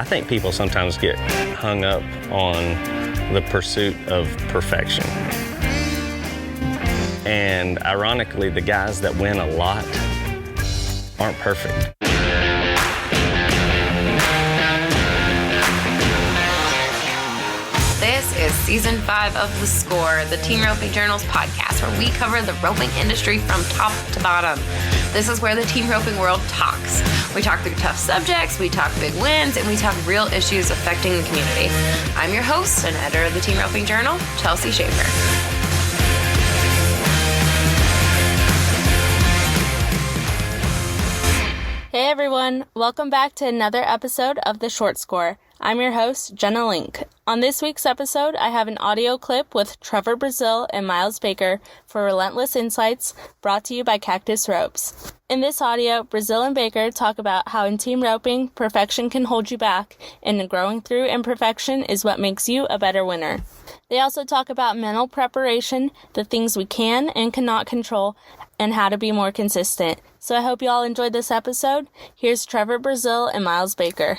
I think people sometimes get hung up on the pursuit of perfection. And ironically, the guys that win a lot aren't perfect. This is Season 5 of The Score, the Team Roping Journal's podcast, where we cover the roping industry from top to bottom. This is where the team roping world talks. We talk through tough subjects, we talk big wins, and we talk real issues affecting the community. I'm your host and editor of the Team Roping Journal, Chelsea Schaefer. Hey everyone, welcome back to another episode of The Short Score. I'm your host, Jenna Link. On this week's episode, I have an audio clip with Trevor Brazile and Miles Baker for Relentless Insights, brought to you by Cactus Ropes. In this audio, Brazile and Baker talk about how in team roping, perfection can hold you back, and growing through imperfection is what makes you a better winner. They also talk about mental preparation, the things we can and cannot control, and how to be more consistent. So I hope you all enjoyed this episode. Here's Trevor Brazile and Miles Baker.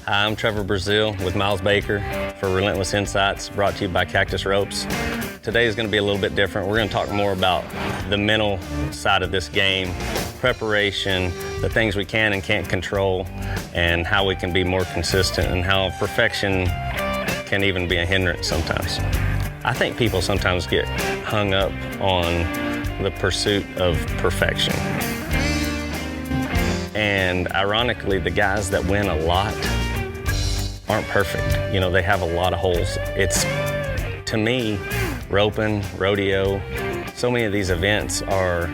Hi, I'm Trevor Brazile with Miles Baker for Relentless Insights, brought to you by Cactus Ropes. Today is going to be a little bit different. We're going to talk more about the mental side of this game, preparation, the things we can and can't control, and how we can be more consistent, and how perfection can even be a hindrance sometimes. I think people sometimes get hung up on the pursuit of perfection. And ironically, the guys that win a lot aren't perfect. You know, they have a lot of holes. It's, to me, roping, rodeo, so many of these events are,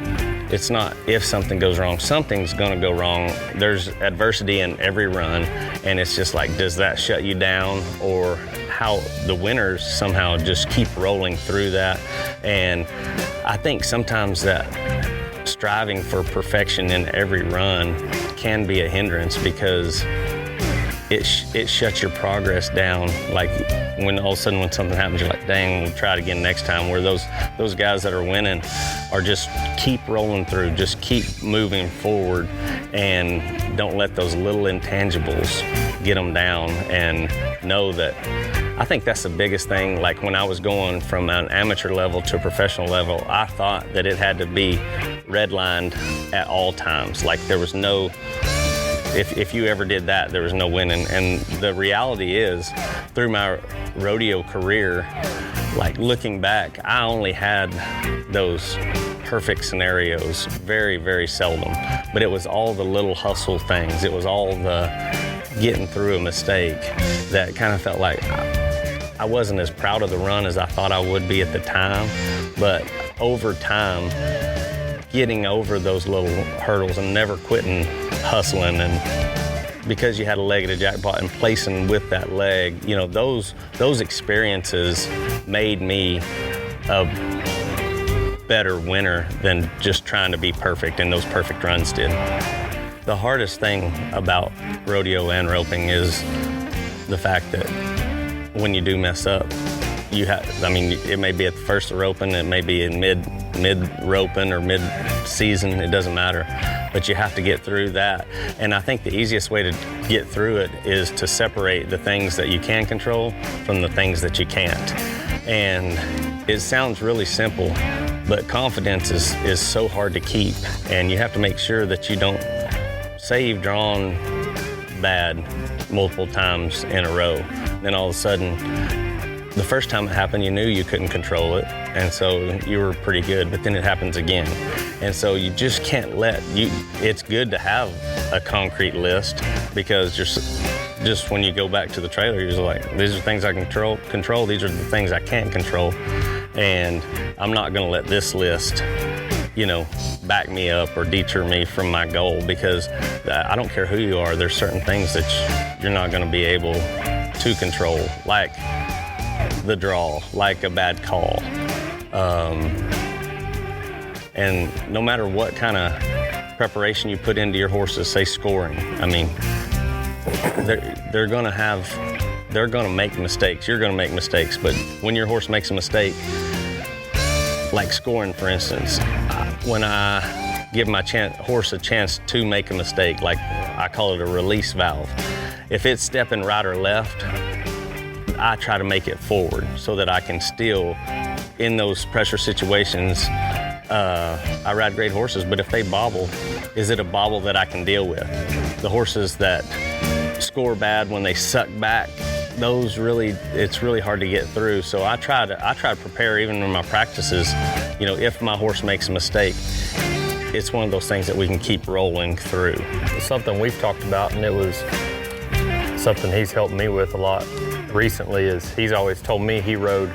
it's not if something goes wrong, something's gonna go wrong. There's adversity in every run, and it's just like, does that shut you down? Or how the winners somehow just keep rolling through that. And I think sometimes that striving for perfection in every run can be a hindrance, because it shuts your progress down. Like when all of a sudden when something happens, you're like, dang, we'll try it again next time. Where those guys that are winning are just keep rolling through, just keep moving forward, and don't let those little intangibles get them down. And know that, I think that's the biggest thing. Like when I was going from an amateur level to a professional level, I thought that it had to be redlined at all times. Like there was no, if you ever did that, there was no winning. And the reality is, through my rodeo career, like looking back, I only had those perfect scenarios very, very seldom. But it was all the little hustle things. It was all the getting through a mistake that kind of felt like I wasn't as proud of the run as I thought I would be at the time. But over time, getting over those little hurdles and never quitting hustling, and because you had a leg at a jackpot and placing with that leg, you know, those experiences made me a better winner than just trying to be perfect, and those perfect runs did. The hardest thing about rodeo and roping is the fact that when you do mess up, it may be at the first of roping, it may be in mid roping or mid season, it doesn't matter. But you have to get through that. And I think the easiest way to get through it is to separate the things that you can control from the things that you can't. And it sounds really simple, but confidence is so hard to keep. And you have to make sure that you don't, say you've drawn bad multiple times in a row, then all of a sudden, the first time it happened, you knew you couldn't control it, and so you were pretty good, but then it happens again. And so you just can't it's good to have a concrete list, because just when you go back to the trailer, you're just like, these are things I can control, these are the things I can't control, and I'm not gonna let this list, back me up or deter me from my goal, because I don't care who you are, there's certain things that you're not gonna be able to control, like the draw, like a bad call. And no matter what kind of preparation you put into your horses, say scoring, they're gonna make mistakes. You're gonna make mistakes, but when your horse makes a mistake, like scoring, for instance, when I give my horse a chance to make a mistake, like I call it a release valve. If it's stepping right or left, I try to make it forward so that I can still, in those pressure situations, I ride great horses, but if they bobble, is it a bobble that I can deal with? The horses that score bad when they suck back, it's really hard to get through. So I try to prepare even in my practices, if my horse makes a mistake, it's one of those things that we can keep rolling through. It's something we've talked about, and it was something he's helped me with a lot recently, is he's always told me he rode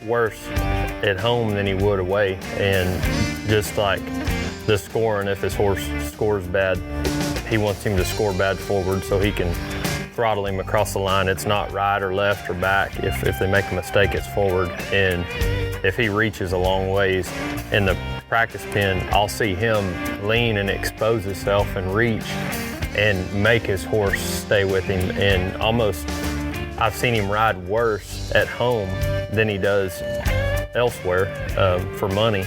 worse at home than he would away. And just like the scoring, if his horse scores bad, he wants him to score bad forward so he can throttle him across the line. It's not right or left or back. If they make a mistake, it's forward. And if he reaches a long ways in the practice pen, I'll see him lean and expose himself and reach and make his horse stay with him. And almost, I've seen him ride worse at home than he does elsewhere for money.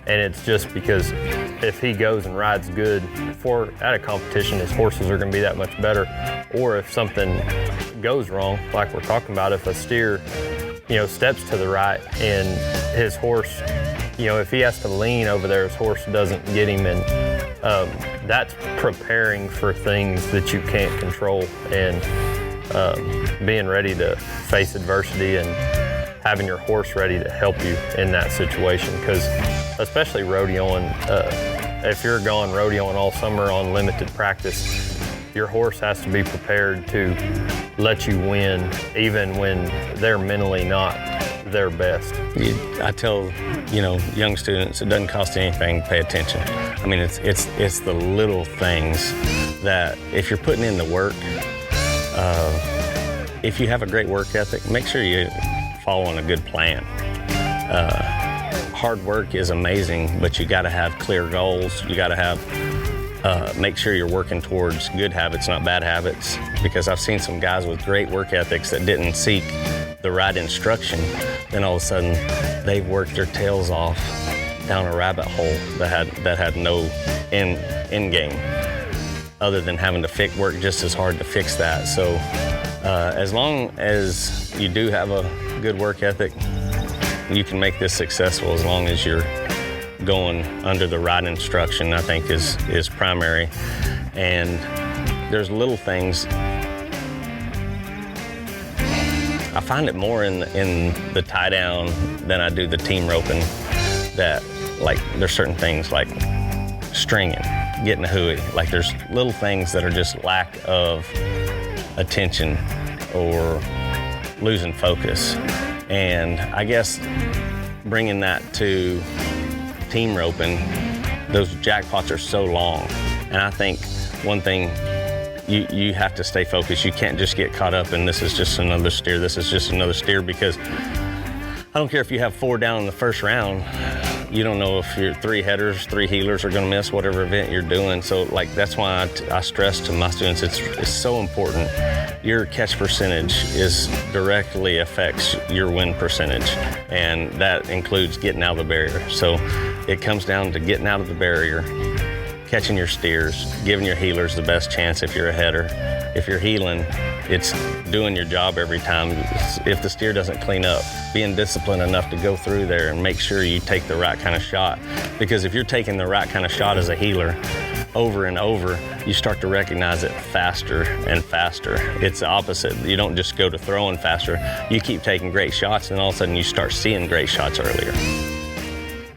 And it's just because if he goes and rides good at a competition, his horses are going to be that much better. Or if something goes wrong, like we're talking about, if a steer, steps to the right and his horse, if he has to lean over there, his horse doesn't get him. And that's preparing for things that you can't control, and being ready to face adversity and having your horse ready to help you in that situation. Because especially rodeoing, if you're going rodeoing all summer on limited practice, your horse has to be prepared to let you win even when they're mentally not their best. I tell young students, it doesn't cost anything to pay attention. I mean, it's the little things that if you're putting in the work, if you have a great work ethic, make sure you following a good plan. Hard work is amazing, but you got to have clear goals. You got to have make sure you're working towards good habits, not bad habits. Because I've seen some guys with great work ethics that didn't seek the right instruction, then all of a sudden they've worked their tails off down a rabbit hole that had no end game, other than having to work just as hard to fix that. So as long as you do have a good work ethic, you can make this successful as long as you're going under the right instruction, I think is primary. And there's little things. I find it more in the tie down than I do the team roping, that like there's certain things like stringing, getting a hooey. Like there's little things that are just lack of attention or losing focus. And I guess bringing that to team roping, those jackpots are so long. And I think one thing, you have to stay focused. You can't just get caught up in this is just another steer, because I don't care if you have 4 down in the first round, you don't know if your 3 headers, 3 heelers are gonna miss whatever event you're doing. So like that's why I stress to my students, it's so important. Your catch percentage directly affects your win percentage, and that includes getting out of the barrier. So it comes down to getting out of the barrier, catching your steers, giving your heelers the best chance if you're a header. If you're heeling, it's doing your job every time. If the steer doesn't clean up, being disciplined enough to go through there and make sure you take the right kind of shot. Because if you're taking the right kind of shot as a heeler over and over, you start to recognize it faster and faster. It's the opposite. You don't just go to throwing faster. You keep taking great shots, and all of a sudden you start seeing great shots earlier.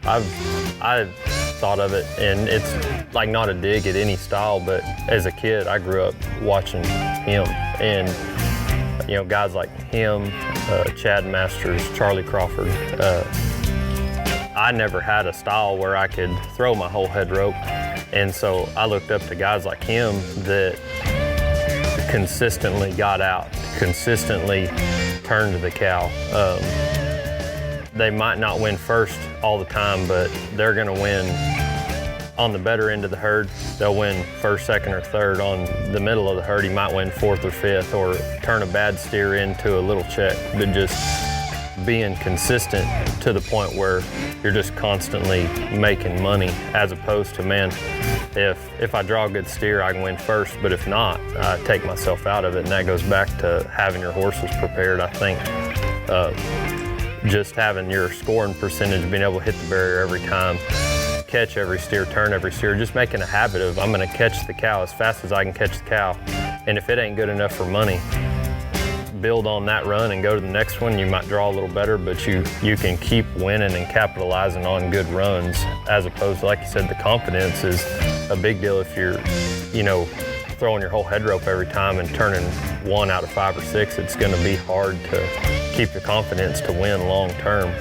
I've thought of it, and it's like not a dig at any style, but as a kid I grew up watching him, and guys like him, Chad Masters, Charlie Crawford. I never had a style where I could throw my whole head rope, and so I looked up to guys like him that consistently got out, consistently turned the cow. They might not win first all the time, but they're going to win on the better end of the herd, they'll win first, second, or third. On the middle of the herd, he might win fourth or fifth, or turn a bad steer into a little check. But just being consistent to the point where you're just constantly making money, as opposed to, man, if I draw a good steer, I can win first, but if not, I take myself out of it. And that goes back to having your horses prepared. I think just having your scoring percentage, being able to hit the barrier every time, catch every steer, turn every steer, just making a habit of, I'm going to catch the cow as fast as I can catch the cow. And if it ain't good enough for money, build on that run and go to the next one. You might draw a little better, but you can keep winning and capitalizing on good runs, as opposed to, like you said, the confidence is a big deal. If you're, throwing your whole head rope every time and turning 1 out of 5 or 6, it's going to be hard to keep your confidence to win long term.